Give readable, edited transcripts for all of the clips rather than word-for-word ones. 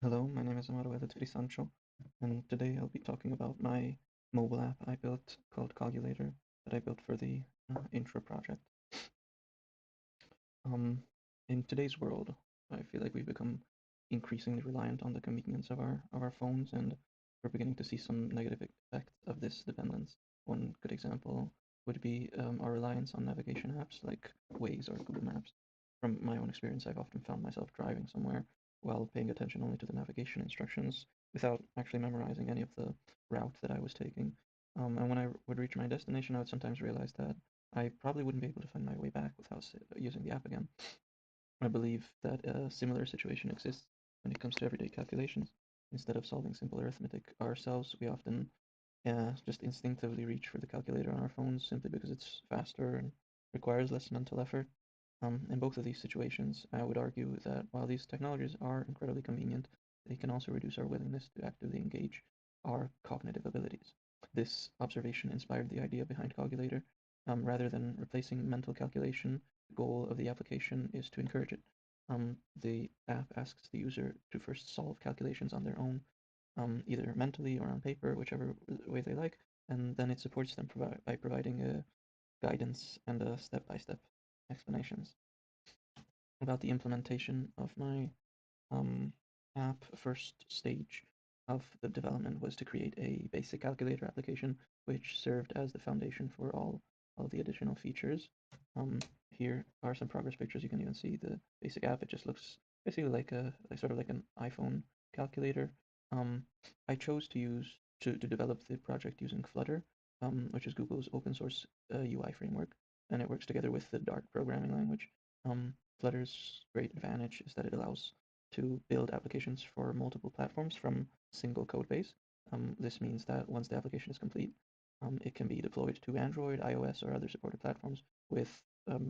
Hello, my name is Amaro Sancho, and today I'll be talking about my mobile app I built called Cogulator that I built for the INTRA project. Um, in today's world, I feel like we've become increasingly reliant on the convenience of our phones, and we're beginning to see some negative effects of this dependence. One good example would be our reliance on navigation apps like Waze or Google Maps. From my own experience, I've often found myself driving somewhere while paying attention only to the navigation instructions without actually memorizing any of the route that I was taking. And when I would reach my destination, I would sometimes realize that I probably wouldn't be able to find my way back without using the app again. I believe that a similar situation exists when it comes to everyday calculations. Instead of solving simple arithmetic ourselves, we often just instinctively reach for the calculator on our phones simply because it's faster and requires less mental effort. In both of these situations, I would argue that while these technologies are incredibly convenient, they can also reduce our willingness to actively engage our cognitive abilities. This observation inspired the idea behind Cogulator. Rather than replacing mental calculation, the goal of the application is to encourage it. The app asks the user to first solve calculations on their own, either mentally or on paper, whichever way they like, and then it supports them by providing guidance and step-by-step explanations. About the implementation of my um, app, first stage of the development was to create a basic calculator application, which served as the foundation for all the additional features. Um, Here are some progress pictures. You can even see the basic app. It just looks basically like sort of like an iPhone calculator. Um, I chose to develop the project using Flutter, which is Google's open source UI framework, and it works together with the Dart programming language. Flutter's great advantage is that it allows to build applications for multiple platforms from a single code base. This means that once the application is complete, it can be deployed to Android, iOS, or other supported platforms with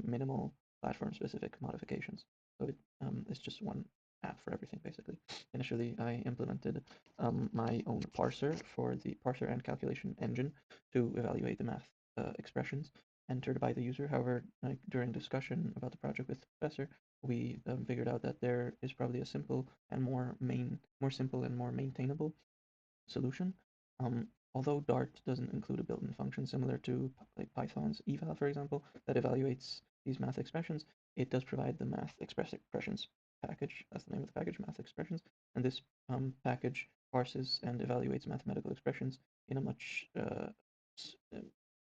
minimal platform-specific modifications. So it's just one app for everything, basically. Initially, I implemented my own parser for the parser and calculation engine to evaluate the math expressions entered by the user. However, like, during discussion about the project with the professor, we figured out that there is probably a simple and more simple and more maintainable solution. Although Dart doesn't include a built-in function similar to like Python's eval, for example, that evaluates these math expressions, it does provide the expressions package. That's the name of the package, math expressions, and this package parses and evaluates mathematical expressions in a much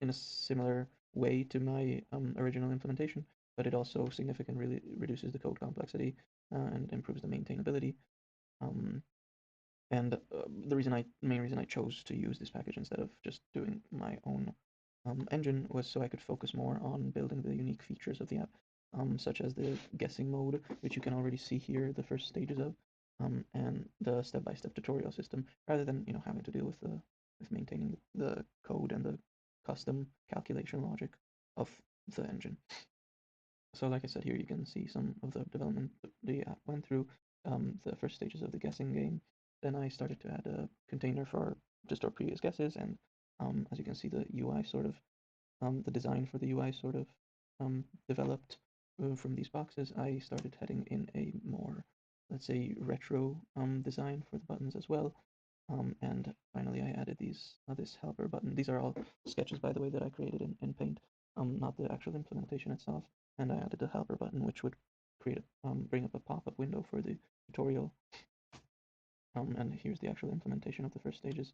in a similar way to my original implementation, but it also significantly reduces the code complexity and improves the maintainability. Um, and the main reason I chose to use this package instead of just doing my own engine was so I could focus more on building the unique features of the app, such as the guessing mode, which you can already see here, the first stages of, and the step-by-step tutorial system, rather than having to deal with the with maintaining the code and the custom calculation logic of the engine. So like I said, here you can see some of the development the app went through, the first stages of the guessing game. Then I started to add a container to store previous guesses, and as you can see, the design for the UI sort of developed from these boxes. I started heading in a more, let's say, retro design for the buttons as well. And finally, I added this helper button. These are all sketches, by the way, that I created in Paint, not the actual implementation itself. And I added a helper button, which would bring up a pop-up window for the tutorial. And here's the actual implementation of the first stages.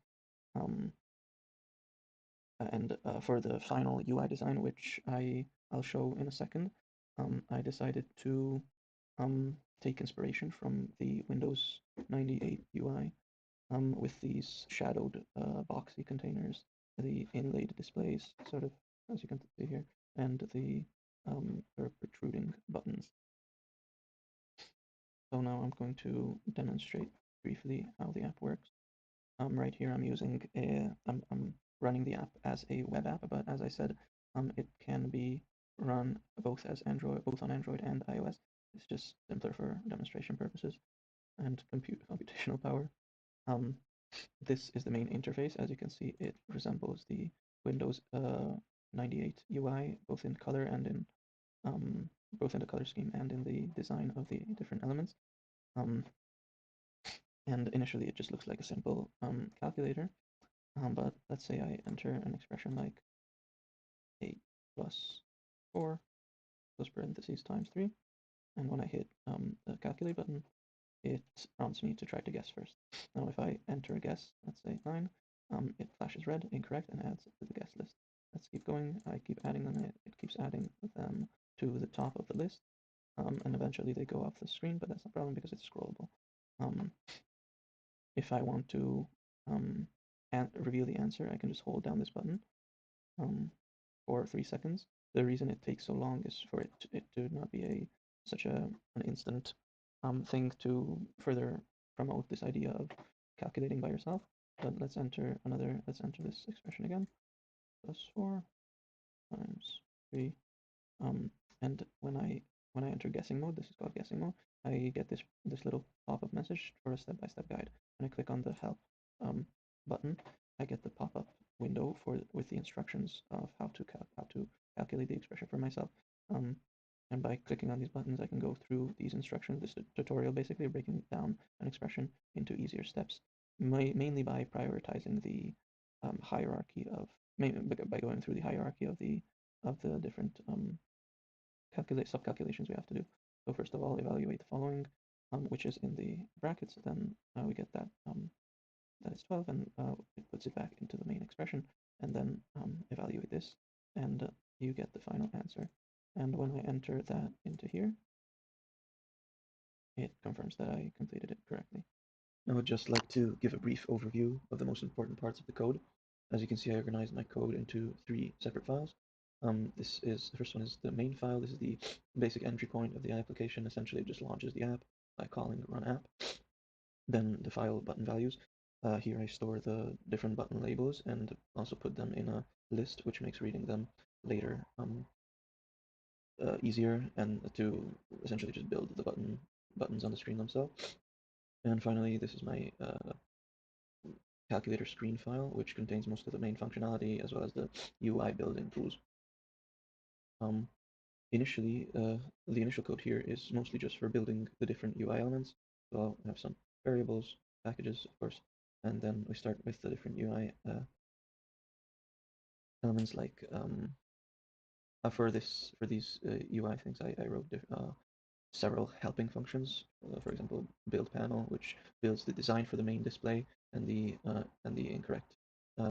Um, and for the final UI design, which I'll show in a second, I decided to take inspiration from the Windows 98 UI, with these shadowed boxy containers, the inlaid displays, sort of as you can see here, and the protruding buttons. So now I'm going to demonstrate briefly how the app works. Right here I'm running the app as a web app, but as I said, it can be run both on Android and iOS. It's just simpler for demonstration purposes and computational power. Um, this is the main interface. As you can see, it resembles the Windows 98 UI, both in color and in both in the color scheme and in the design of the different elements. Um, And initially it just looks like a simple calculator. But let's say I enter an expression like 8 plus 4 close parentheses times 3. And when I hit the calculate button, it prompts me to try to guess first. Now if I enter a guess, let's say 9, it flashes red, incorrect, and adds to the guess list. Let's keep going. I keep adding them. It keeps adding them to the top of the list. And eventually they go off the screen, but that's no problem because it's scrollable. Um, if I want to reveal the answer, I can just hold down this button um, for 3 seconds. The reason it takes so long is for it to not be such an instant thing to further promote this idea of calculating by yourself. But let's enter this expression again. Plus 4 times 3. Um, and when I enter guessing mode, this is called guessing mode, I get this little pop-up message for a step-by-step guide. When I click on the help um, button, I get the pop-up window with the instructions of how to calculate the expression for myself. Um, and by clicking on these buttons, I can go through these instructions, this tutorial basically breaking down an expression into easier steps, mainly by prioritizing the hierarchy of, by going through the hierarchy of the different sub-calculations we have to do. So first of all, evaluate the following, which is in the brackets. Then we get that is 12, and it puts it back into the main expression. And then evaluate this, and you get the final answer. And when I enter that into here, it confirms that I completed it correctly. I would just like to give a brief overview of the most important parts of the code. As you can see, I organized my code into 3 separate files. The first one is the main file. This is the basic entry point of the application. Essentially, it just launches the app by calling run app. Then the file button values. Here I store the different button labels and also put them in a list, which makes reading them later easier and to essentially just build the buttons on the screen themselves. And finally, this is my calculator screen file, which contains most of the main functionality as well as the UI building tools. Um, initially, the initial code here is mostly just for building the different UI elements. So I'll have some variables, packages, of course, and then we start with the different UI elements. Like for these UI things, I wrote several helping functions. For example, build panel, which builds the design for the main display, and the incorrect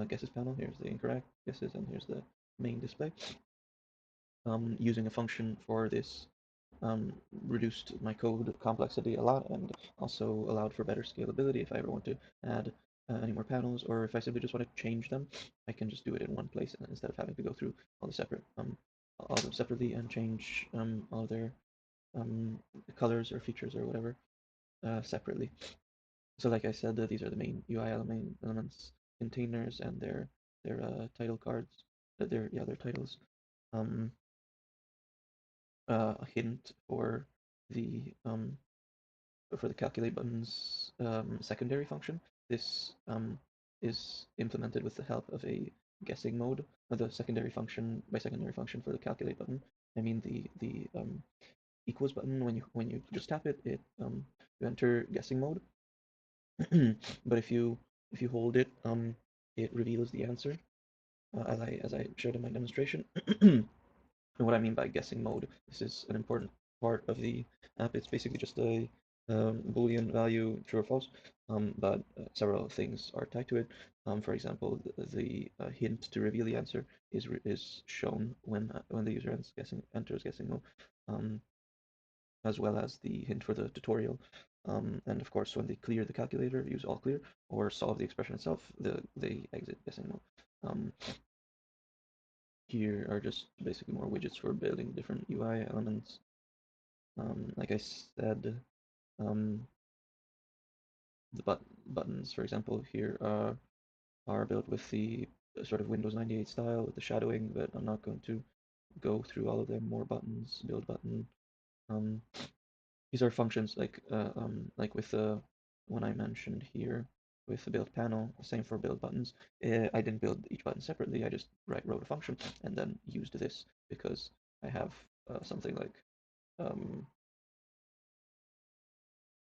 guesses panel. Here's the incorrect guesses, and here's the main display. Using a function for this reduced my code complexity a lot and also allowed for better scalability. If I ever want to add any more panels, or if I simply just want to change them, I can just do it in one place instead of having to go through all of them separately and change all their colors or features or whatever separately. So like I said, these are the main UI elements, containers, and their title cards. Their titles. Um, a hint for the calculate button's secondary function. This is implemented with the help of a guessing mode. The secondary function, by secondary function for the calculate button, I mean the equals button. When you just tap it, you enter guessing mode. But if you hold it, it reveals the answer, as I showed in my demonstration. And what I mean by guessing mode, this is an important part of the app. It's basically just a Boolean value, true or false, but several things are tied to it. For example, the hint to reveal the answer is shown when the user enters guessing mode, as well as the hint for the tutorial. And of course, when they clear the calculator, use all clear, or solve the expression itself, they exit guessing mode. Here are just basically more widgets for building different UI elements. Like I said, um, the buttons, for example, here are built with the sort of Windows 98 style with the shadowing, but I'm not going to go through all of them. More buttons, build button. Um, these are functions like with the one I mentioned here with the build panel, same for build buttons. I didn't build each button separately. I just wrote a function and then used this because I have something like um,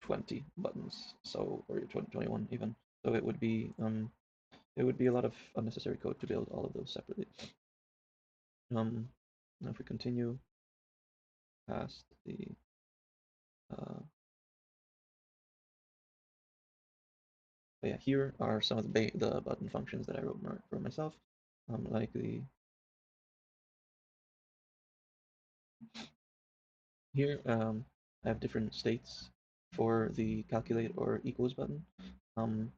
20 buttons, so or 20, 21 even. So it would be a lot of unnecessary code to build all of those separately. Now if we continue past the uh, but yeah, here are some of the button functions that I wrote for myself, like the here I have different states for the calculate or equals button. Um,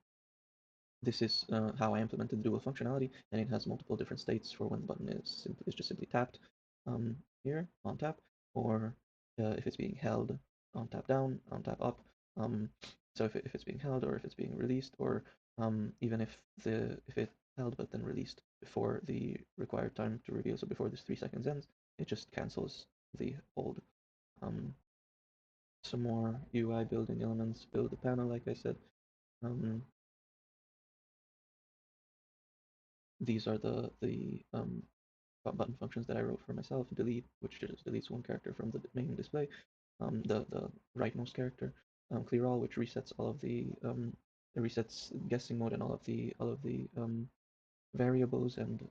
this is how I implemented the dual functionality, and it has multiple different states for when the button is just simply tapped here on tap, or if it's being held on tap down, on tap up. Um, so if it's being held, or if it's being released, or even if it's held but then released before the required time to reveal, so before this 3 seconds ends, it just cancels the hold. Um, some more UI building elements, build the panel, like I said. Um, these are the button functions that I wrote for myself. Delete, which just deletes one character from the main display. The rightmost character. Clear all, which resets all of the it resets guessing mode and all of the variables, and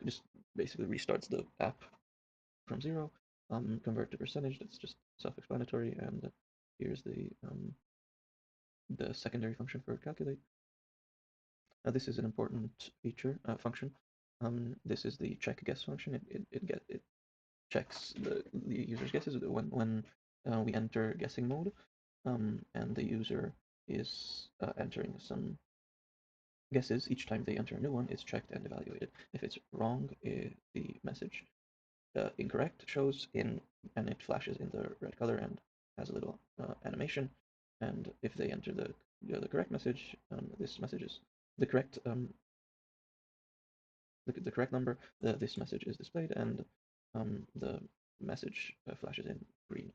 just basically restarts the app from zero. Convert to percentage. That's just self-explanatory. And here's the secondary function for calculate. This is an important feature function. This is the check guess function. It checks the user's guesses when we enter guessing mode, and the user is entering some guesses. Each time they enter a new one, it's checked and evaluated. If it's wrong, the message incorrect shows in, and it flashes in the red color and has a little animation. And if they enter the correct message, this message is the correct the correct number, this message is displayed, and the message flashes in green.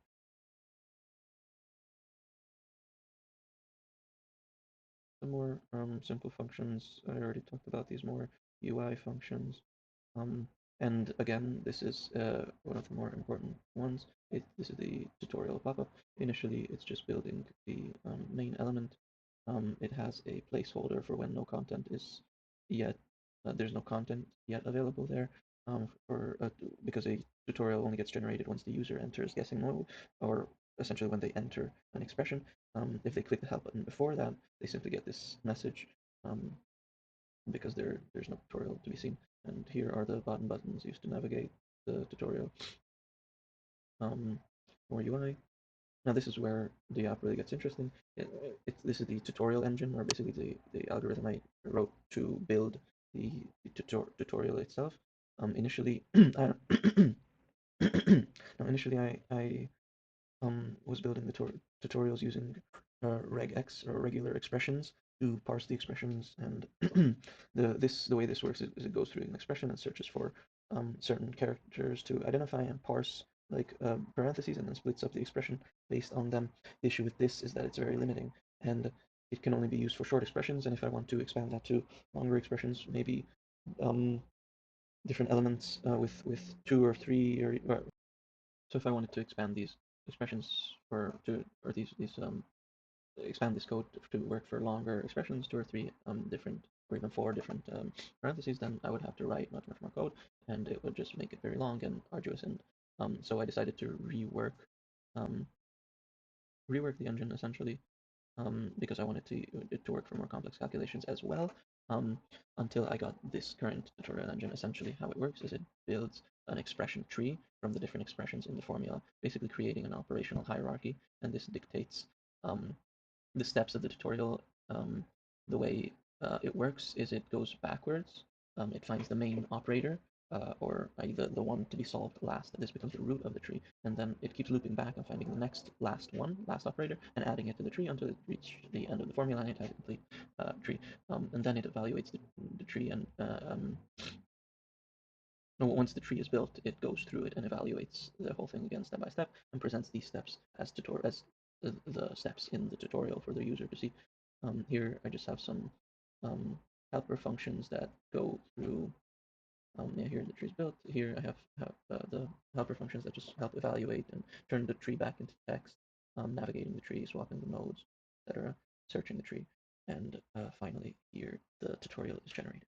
Some more simple functions. I already talked about these more UI functions. Um, and again, this is one of the more important ones. This is the tutorial pop-up. Initially, it's just building the main element. It has a placeholder for when no content is yet, there's no content yet available there, for because a tutorial only gets generated once the user enters guessing mode, or essentially when they enter an expression. If they click the help button before that, they simply get this message, um, because there's no tutorial to be seen. And here are the bottom buttons used to navigate the tutorial. More UI. Now this is where the app really gets interesting. This is the tutorial engine, or basically the algorithm I wrote to build the tutorial itself. Initially, now initially I was building the tutorials using regex, or regular expressions, to parse the expressions. And the way this works is it goes through an expression and searches for certain characters to identify and parse, like parentheses, and then splits up the expression based on them. The issue with this is that it's very limiting, and it can only be used for short expressions. And if I want to expand that to longer expressions, maybe um, different elements with two or three, or so if I wanted to expand these expressions for to or these expand this code to work for longer expressions, two or three different, or even four different parentheses, then I would have to write much more code, and it would just make it very long and arduous. And so I decided to um, rework the engine, essentially, because I wanted it to work for more complex calculations as well. Um, until I got this current tutorial engine. Essentially, how it works is it builds an expression tree from the different expressions in the formula, basically creating an operational hierarchy, and this dictates um, the steps of the tutorial. The way it works is it goes backwards. It finds the main operator, or the one to be solved last. This becomes the root of the tree, and then it keeps looping back and finding the next last operator, and adding it to the tree until it reaches the end of the formula and it has a complete tree. And then it evaluates the tree, and once the tree is built, it goes through it and evaluates the whole thing again step by step, and presents these steps as the steps in the tutorial for the user to see. Here I just have some helper functions that go through. Yeah, here the tree is built. Here I have the helper functions that just help evaluate and turn the tree back into text. navigating the tree, swapping the nodes, etc., searching the tree, and finally here the tutorial is generated.